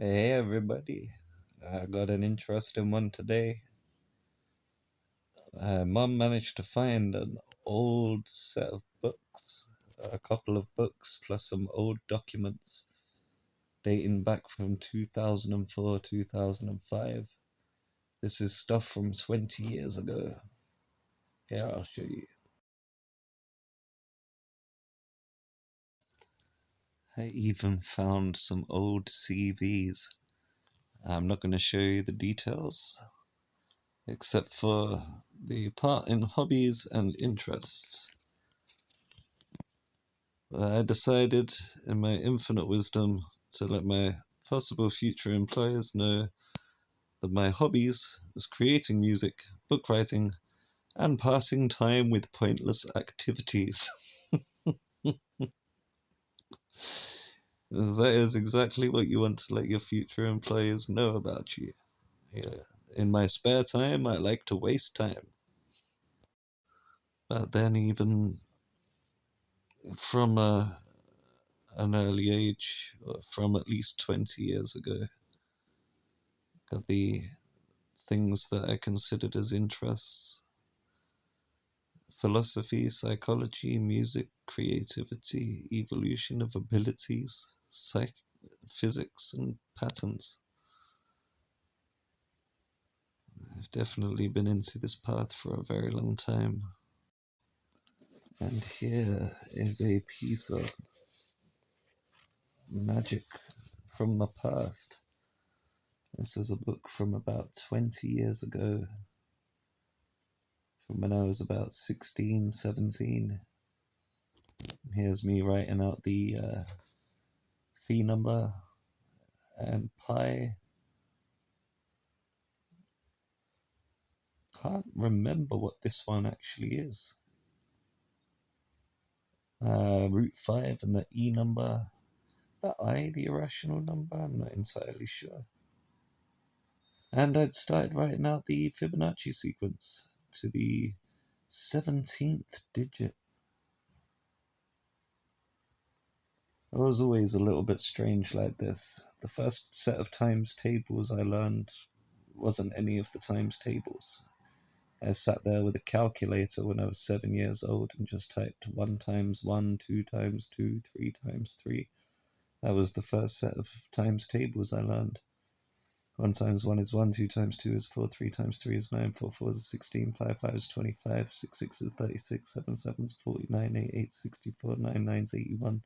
Hey everybody, I got an interesting one today. Mum managed to find an old set of books, a couple of books, plus some old documents dating back from 2004, 2005. This is stuff from 20 years ago. Here, I'll show you. I even found some old CVs. I'm not going to show you the details, except for the part in hobbies and interests. I decided, in my infinite wisdom, to let my possible future employers know that my hobbies was creating music, book writing, and passing time with pointless activities. That is exactly what you want to let your future employers know about you. Yeah. In my spare time, I like to waste time. But then, even from an early age, or from at least 20 years ago, got the things that I considered as interests: philosophy, psychology, music, creativity, evolution of abilities, physics, and patterns. I've definitely been into this path for a very long time. And here is a piece of magic from the past. This is a book from about 20 years ago, from when I was about 16, 17. Here's me writing out the phi number and pi. Can't remember what this one actually is. Root 5 and the E number. Is that I the irrational number? I'm not entirely sure. And I'd started writing out the Fibonacci sequence to the 17th digit. I was always a little bit strange like this. The first set of times tables I learned wasn't any of the times tables. I sat there with a calculator when I was 7 years old and just typed 1 times 1, 2 times 2, 3 times 3. That was the first set of times tables I learned. 1 times 1 is 1, 2 times 2 is 4, 3 times 3 is 9, 4 4 is 16, 5 5 is 25, 6 6 is 36, 7 7 is 49, 8 8 is 64, 9 9 is 81.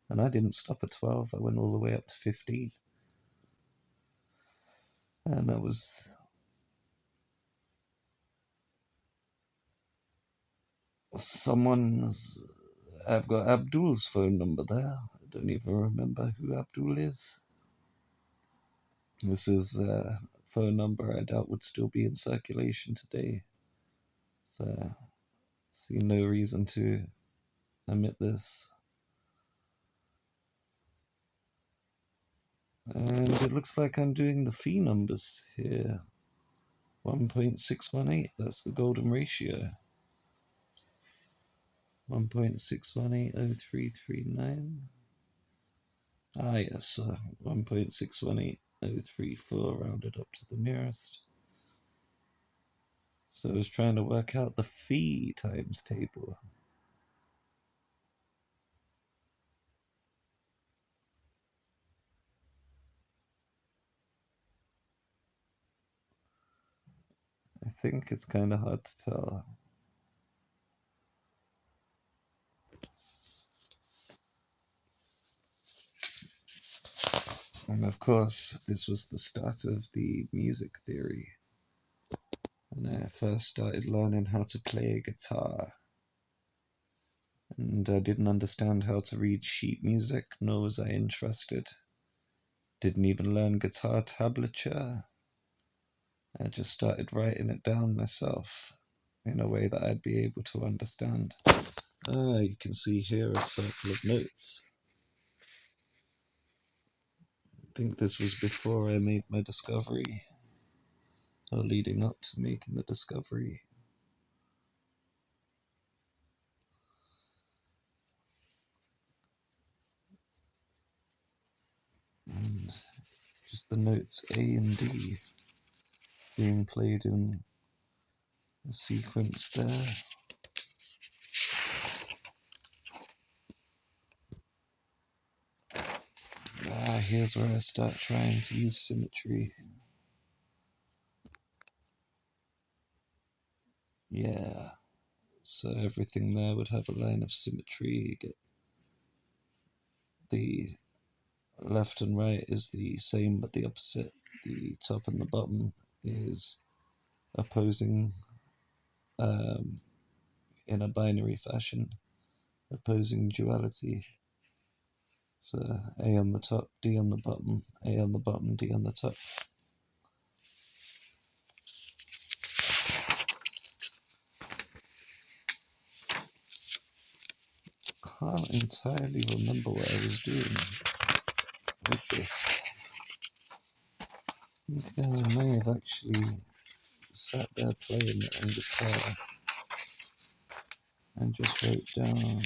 And I didn't stop at 12, I went all the way up to 15. And that was someone's. I've got Abdul's phone number there. I don't even remember who Abdul is. This is a phone number I doubt would still be in circulation today. So I see no reason to omit this. And it looks like I'm doing the phi numbers here. 1.618, that's the golden ratio. 1.6180339. Ah, yes, 1.618034 rounded up to the nearest. So I was trying to work out the phi times table. I think it's kind of hard to tell. And of course, this was the start of the music theory. When I first started learning how to play guitar. And I didn't understand how to read sheet music, nor was I interested. Didn't even learn guitar tablature. I just started writing it down myself in a way that I'd be able to understand. You can see here a circle of notes. I think this was before I made my discovery, or leading up to making the discovery. And just the notes A and D being played in a sequence there. Here's where I start trying to use symmetry. Yeah, so everything there would have a line of symmetry. You get the left and right is the same but the opposite. The top and the bottom is opposing in a binary fashion, opposing duality. So A on the top, D on the bottom, A on the bottom, D on the top. Can't entirely remember what I was doing with this. I think I may have actually sat there playing it on guitar and just wrote down.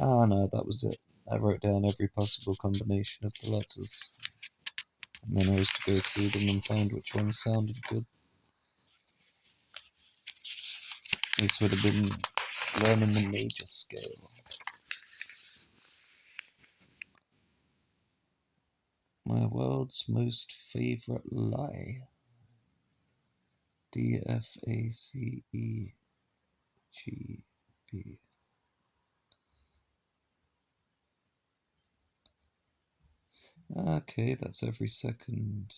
Ah, no, that was it. I wrote down every possible combination of the letters, and then I was to go through them and find which ones sounded good. This would have been learning the major scale. My world's most favorite lie. DFACEGB. Okay, that's every second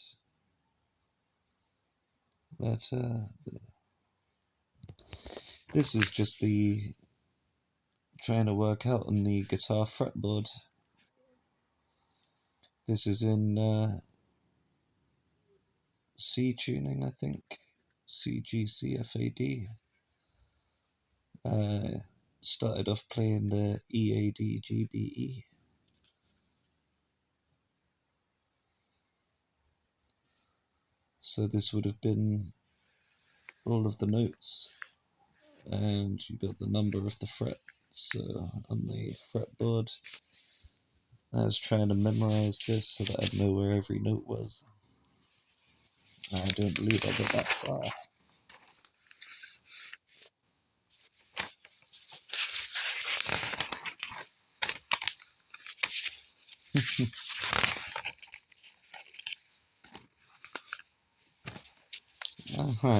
letter. This is just the trying to work out on the guitar fretboard. This is in C tuning, I think. CGCFAD. Started off playing the EADGBE. So this would have been all of the notes, and you got the number of the frets on the fretboard. I was trying to memorize this so that I'd know where every note was. I don't believe I got that far.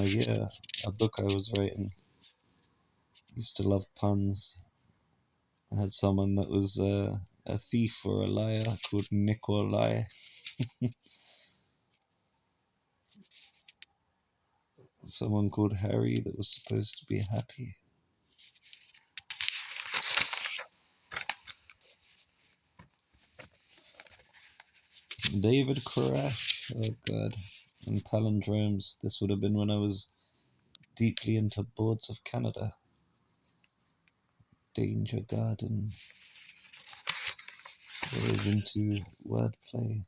Yeah, a book I was writing. Used to love puns. I had someone that was a thief or a liar called Nikolai. Someone called Harry that was supposed to be happy. David Koresh, oh god. And palindromes. This would have been when I was deeply into Boards of Canada. Danger Garden. Always into wordplay.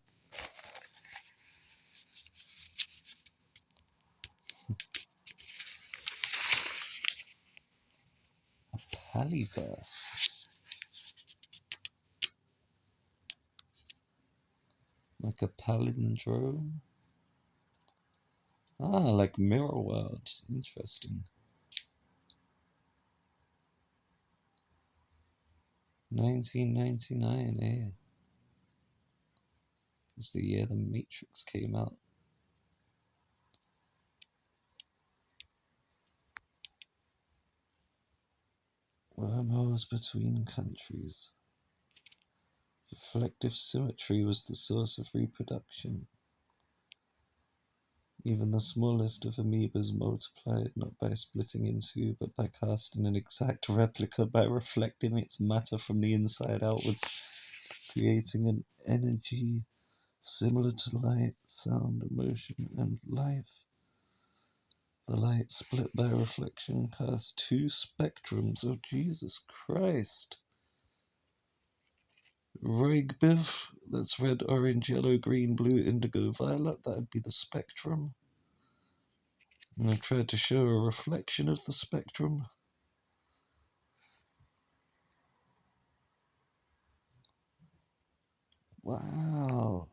Polyverse. Like a palindrome? Ah, like Mirror World. Interesting. 1999, eh? It's the year The Matrix came out. Wormholes between countries. Reflective symmetry was the source of reproduction. Even the smallest of amoebas multiplied not by splitting in two, but by casting an exact replica by reflecting its matter from the inside outwards, creating an energy similar to light, sound, emotion, and life. The light split by reflection cast two spectrums of Jesus Christ. Rigbiv, that's red, orange, yellow, green, blue, indigo, violet, that'd be the spectrum. And I tried to show a reflection of the spectrum. Wow.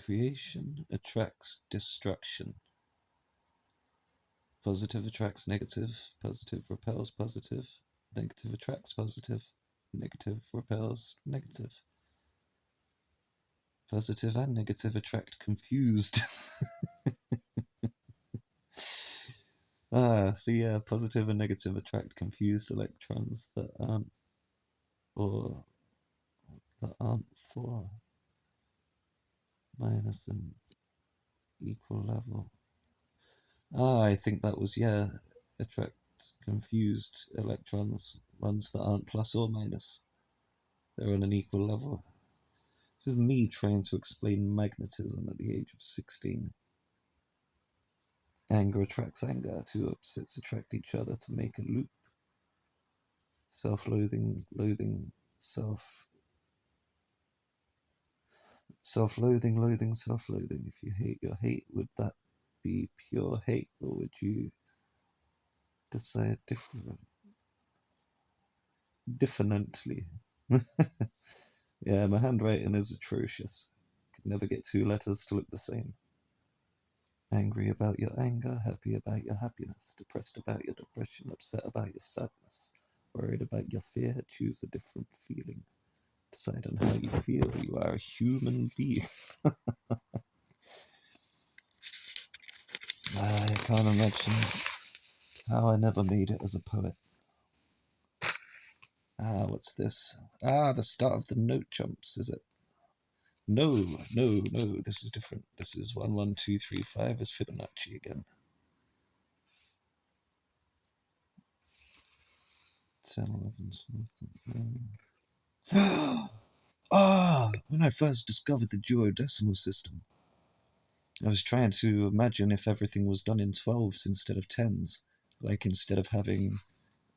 Creation attracts destruction. Positive attracts negative. Positive repels positive. Negative attracts positive. Negative repels negative. Positive and negative attract confused. Positive and negative attract confused electrons or that aren't for minus an equal level. I think that was, attract confused electrons, ones that aren't plus or minus. They're on an equal level. This is me trying to explain magnetism at the age of 16. Anger attracts anger. Two opposites attract each other to make a loop. Self-loathing, loathing, self-loathing, loathing, self-loathing. If you hate your hate, would that be pure hate, or would you decide differently? Yeah, my handwriting is atrocious. Could never get two letters to look the same. Angry about your anger, happy about your happiness, depressed about your depression, upset about your sadness, worried about your fear. Choose a different feeling. Decide on how you feel. You are a human being. I can't imagine how I never made it as a poet. What's this? The start of the note jumps, is it? No, no, no, this is different. This is 1, 1, 2, 3, 5 is Fibonacci again. 10, 11, 12, when I first discovered the duodecimal system, I was trying to imagine if everything was done in 12s instead of 10s. Like instead of having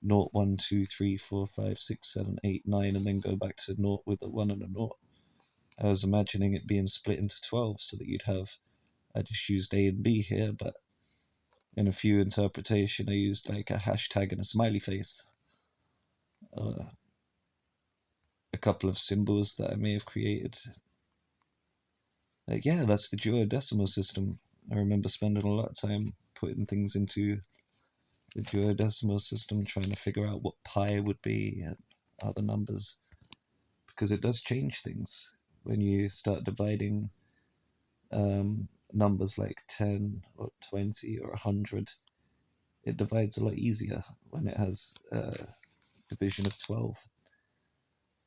0, 1, 2, 3, 4, 5, 6, 7, 8, 9, and then go back to 0 with a 1 and a 0. I was imagining it being split into 12 so that you'd have, I just used A and B here, but in a few interpretation I used like a hashtag and a smiley face. A couple of symbols that I may have created. That's the duodecimal system. I remember spending a lot of time putting things into the duodecimal system, trying to figure out what pi would be and other numbers, because it does change things when you start dividing numbers like 10 or 20 or 100. It divides a lot easier when it has a division of 12.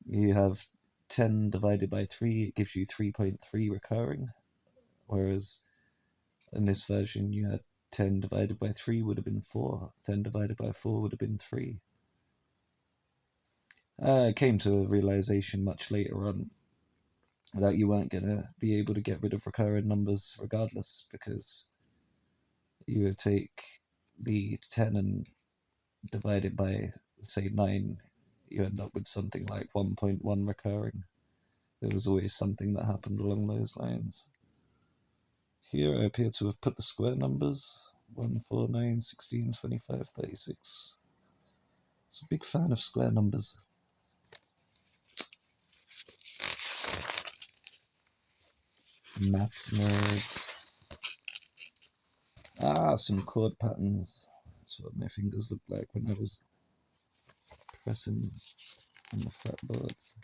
You have 10 divided by 3, it gives you 3.3 recurring, whereas in this version you had 10 divided by 3 would have been 4, 10 divided by 4 would have been 3. I came to a realization much later on that you weren't going to be able to get rid of recurring numbers regardless, because you would take the 10 and divide it by, say, 9, you end up with something like 1.1 recurring. There was always something that happened along those lines. Here I appear to have put the square numbers 1, 4, 9, 16, 25, 36. It's a big fan of square numbers. Maths nerds. Some chord patterns. That's what my fingers looked like when I was pressing on the fretboards.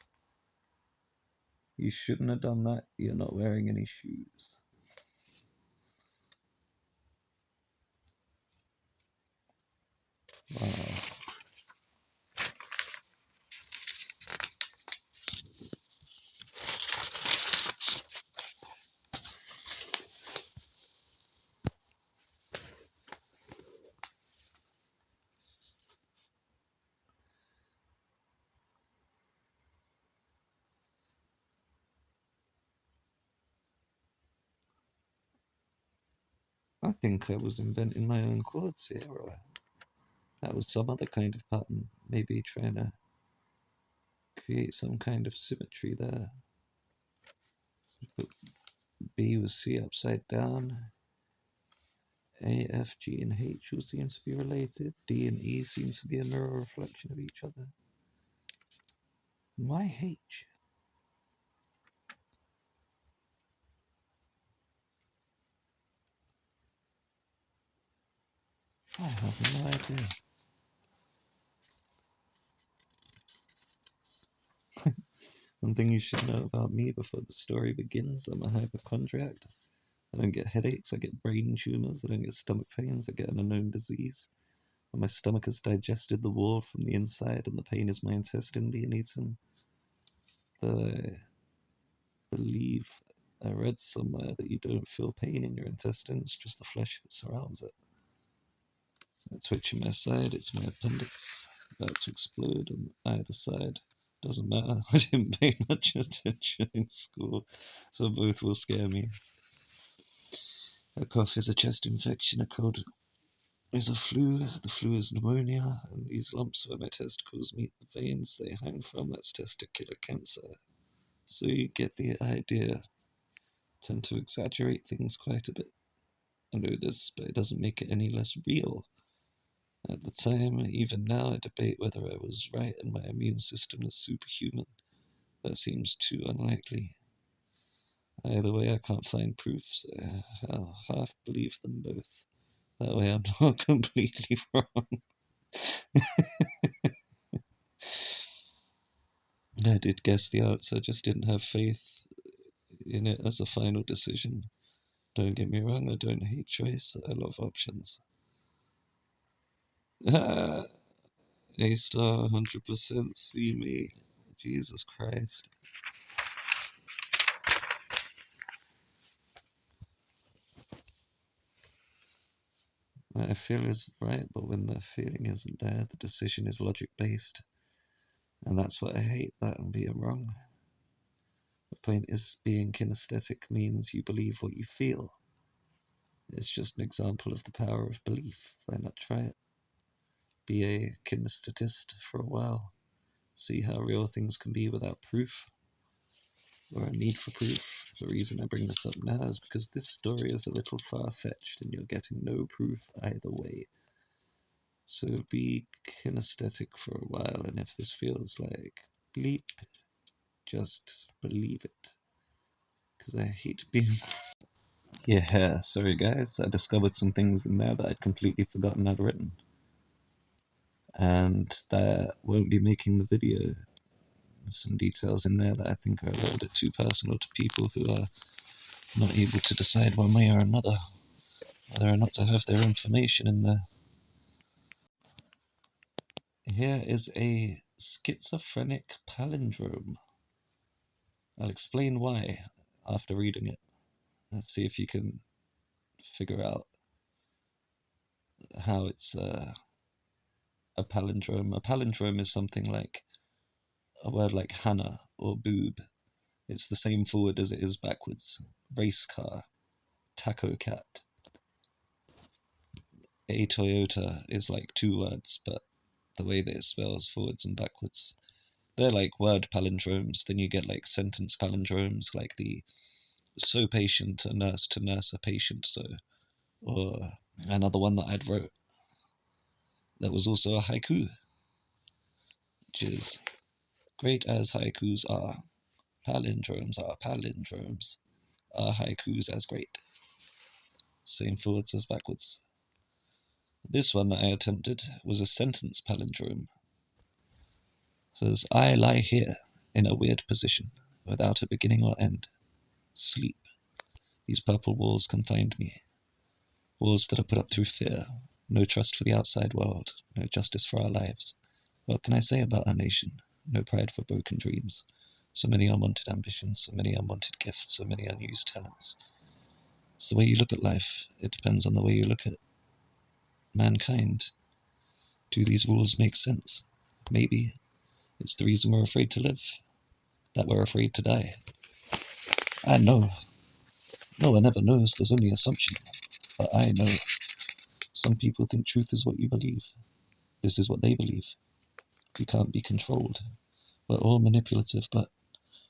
You shouldn't have done that. You're not wearing any shoes. Wow. I think I was inventing my own chords here, or that was some other kind of pattern. Maybe trying to create some kind of symmetry there. But B was C upside down. A, F, G, and H all seem to be related. D and E seem to be a mirror reflection of each other. Why H? I have no idea. One thing you should know about me before the story begins, I'm a hypochondriac. I don't get headaches, I get brain tumours, I don't get stomach pains, I get an unknown disease. When my stomach has digested the wall from the inside and the pain is my intestine being eaten. Though I believe I read somewhere that you don't feel pain in your intestines, just the flesh that surrounds it. A twitch in my side, it's my appendix, about to explode on either side. Doesn't matter, I didn't pay much attention in school, so both will scare me. A cough is a chest infection, a cold is a flu, the flu is pneumonia, and these lumps where my testicles meet the veins they hang from, that's testicular cancer. So you get the idea. Tend to exaggerate things quite a bit. I know this, but it doesn't make it any less real. At the time, even now, I debate whether I was right and my immune system is superhuman. That seems too unlikely. Either way, I can't find proof, so I'll half believe them both. That way I'm not completely wrong. I did guess the answer, just didn't have faith in it as a final decision. Don't get me wrong, I don't hate choice, I love options. A star, 100%, see me. Jesus Christ. I feel is right, but when the feeling isn't there, the decision is logic based. And that's what I hate, that and being wrong. The point is, being kinesthetic means you believe what you feel. It's just an example of the power of belief. Why not try it? Be a kinesthetist for a while. See how real things can be without proof, or a need for proof. The reason I bring this up now is because this story is a little far-fetched and you're getting no proof either way. So be kinesthetic for a while, and if this feels like bleep, just believe it. Because I hate being... Yeah, sorry guys, I discovered some things in there that I'd completely forgotten I'd written. And that won't be making the video. There's some details in there that I think are a little bit too personal to people who are not able to decide one way or another whether or not to have their information in there. Here is a schizophrenic palindrome. I'll explain why after reading it. Let's see if you can figure out how it's a palindrome. A palindrome is something like a word like Hannah or boob. It's the same forward as it is backwards. Race car, taco cat. A Toyota is like two words, but the way that it spells forwards and backwards. They're like word palindromes. Then you get like sentence palindromes, like the so patient, a nurse to nurse a patient so. Or another one that I'd wrote that was also a haiku, which is great as haikus are. Palindromes are palindromes. Are haikus as great? Same forwards as backwards. This one that I attempted was a sentence palindrome. It says, I lie here in a weird position, without a beginning or end. Sleep. These purple walls confined me. Walls that are put up through fear. No trust for the outside world. No justice for our lives. What can I say about our nation? No pride for broken dreams. So many unwanted ambitions, so many unwanted gifts, so many unused talents. It's the way you look at life. It depends on the way you look at mankind. Do these rules make sense? Maybe. It's the reason we're afraid to live. That we're afraid to die. I know. No one ever knows, there's only assumption. But I know. Some people think truth is what you believe. This is what they believe. You can't be controlled. We're all manipulative, but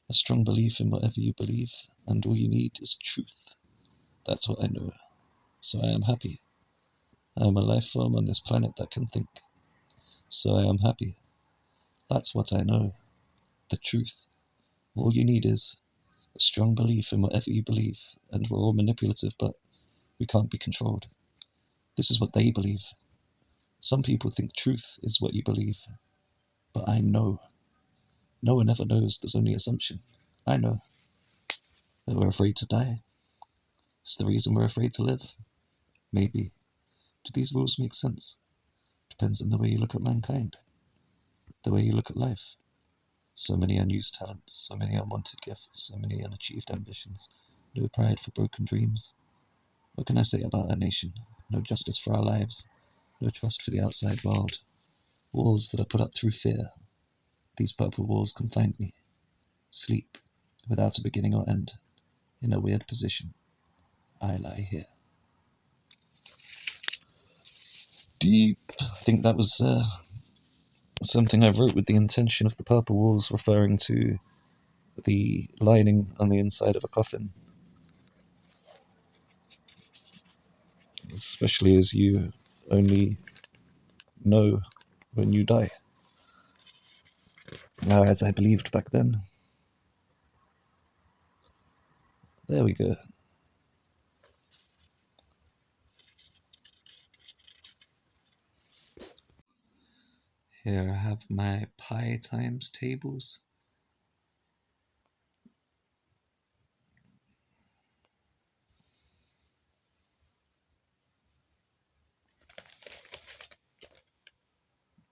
a strong belief in whatever you believe, and all you need is truth. That's what I know. So I am happy. I am a life form on this planet that can think. So I am happy. That's what I know. The truth. All you need is a strong belief in whatever you believe, and we're all manipulative, but we can't be controlled. This is what they believe. Some people think truth is what you believe, but I know. No one ever knows, there's only assumption. I know that we're afraid to die. It's the reason we're afraid to live. Maybe. Do these rules make sense? Depends on the way you look at mankind, the way you look at life. So many unused talents, so many unwanted gifts, so many unachieved ambitions, no pride for broken dreams. What can I say about our nation? No justice for our lives, no trust for the outside world. Walls that are put up through fear. These purple walls confine me. Sleep, without a beginning or end, in a weird position. I lie here. Deep. I think that was something I wrote with the intention of the purple walls referring to the lining on the inside of a coffin. Especially as you only know when you die. As I believed back then. There we go. Here I have my pi times tables.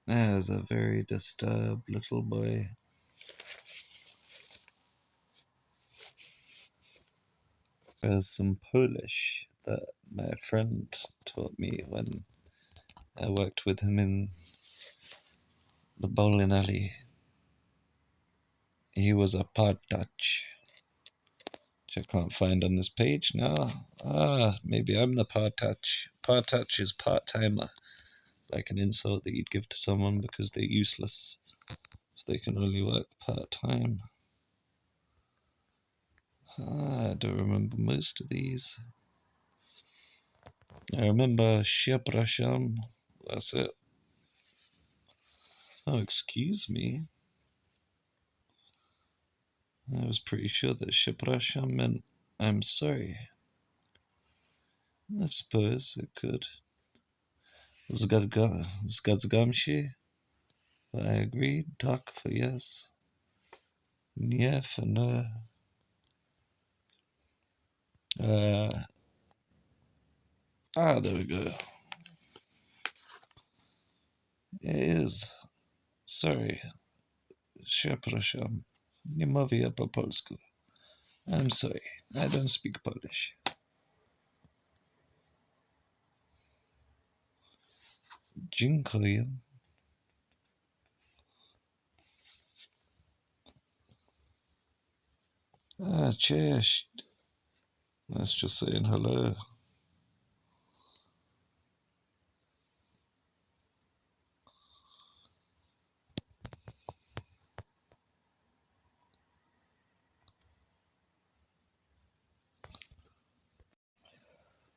There's a very disturbed little boy. There's some Polish that my friend taught me when I worked with him in the bowling alley. He was a part-Dutch, which I can't find on this page now. Maybe I'm the part-Dutch. Part-Dutch is part-timer, like an insult that you'd give to someone because they're useless, so they can only work part-time. I don't remember most of these. I remember Przepraszam. That's it. Oh, excuse me. I was pretty sure that Przepraszam meant I'm sorry. I suppose it could. Zgadzam. I agree. Tak for yes. Nie for no. There we go. It is. Sorry. Przepraszam. Nie mówię po polsku. I'm sorry. I don't speak Polish. Dziękuję. Cześć. That's just saying hello.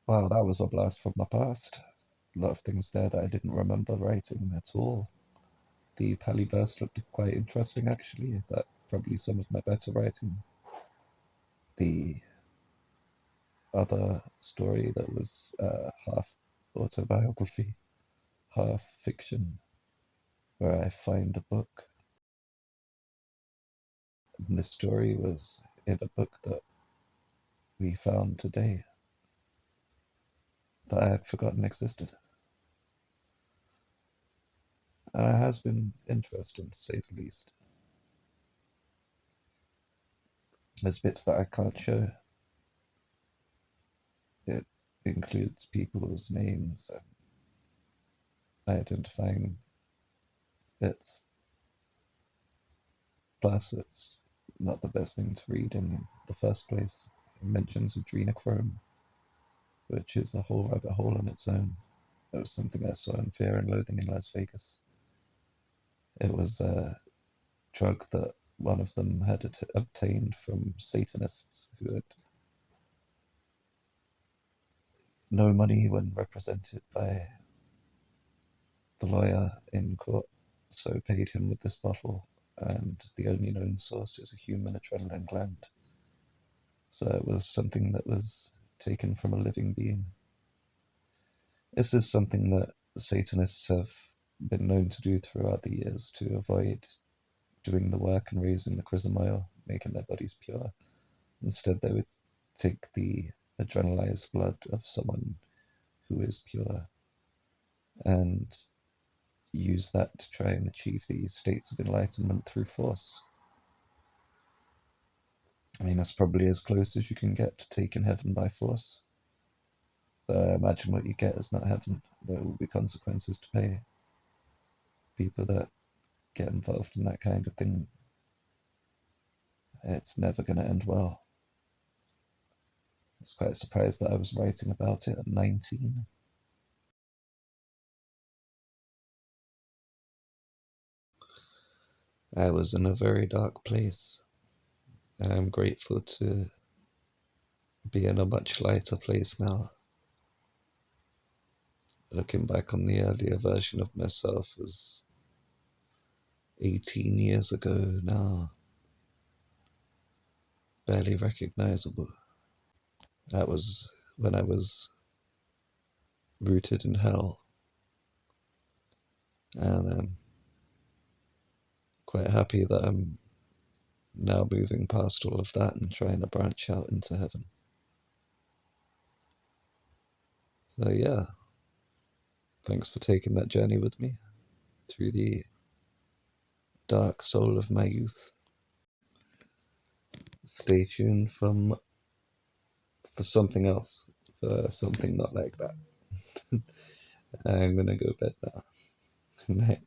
Wow, that was a blast from the past. A lot of things there that I didn't remember writing at all. The Pali verse looked quite interesting, actually. That probably some of my better writing. The other story that was half autobiography, half fiction, where I find a book. And this story was in a book that we found today that I had forgotten existed. And it has been interesting, to say the least. There's bits that I can't show. It includes people's names and identifying bits. Plus, it's not the best thing to read in the first place. It mentions adrenochrome, which is a whole rabbit hole on its own. It was something I saw in Fear and Loathing in Las Vegas. It was a drug that one of them had obtained from Satanists who had no money when represented by the lawyer in court, so paid him with this bottle, and the only known source is a human adrenaline gland. So it was something that was taken from a living being. This is something that Satanists have been known to do throughout the years to avoid doing the work and raising the chrism oil, making their bodies pure. Instead, they would take the adrenalized blood of someone who is pure and use that to try and achieve these states of enlightenment through force. I mean, that's probably as close as you can get to taking heaven by force. But imagine what you get is not heaven. There will be consequences to pay. People that get involved in that kind of thing, it's never going to end well. I was quite surprised that I was writing about it at 19. I was in a very dark place. I'm grateful to be in a much lighter place now. Looking back on the earlier version of myself was 18 years ago now, barely recognizable. That was when I was rooted in hell, and I'm quite happy that I'm now moving past all of that and trying to branch out into heaven. So, yeah, thanks for taking that journey with me through the dark soul of my youth. Stay tuned for something else, for something not like that. I'm gonna go bed now. Good night.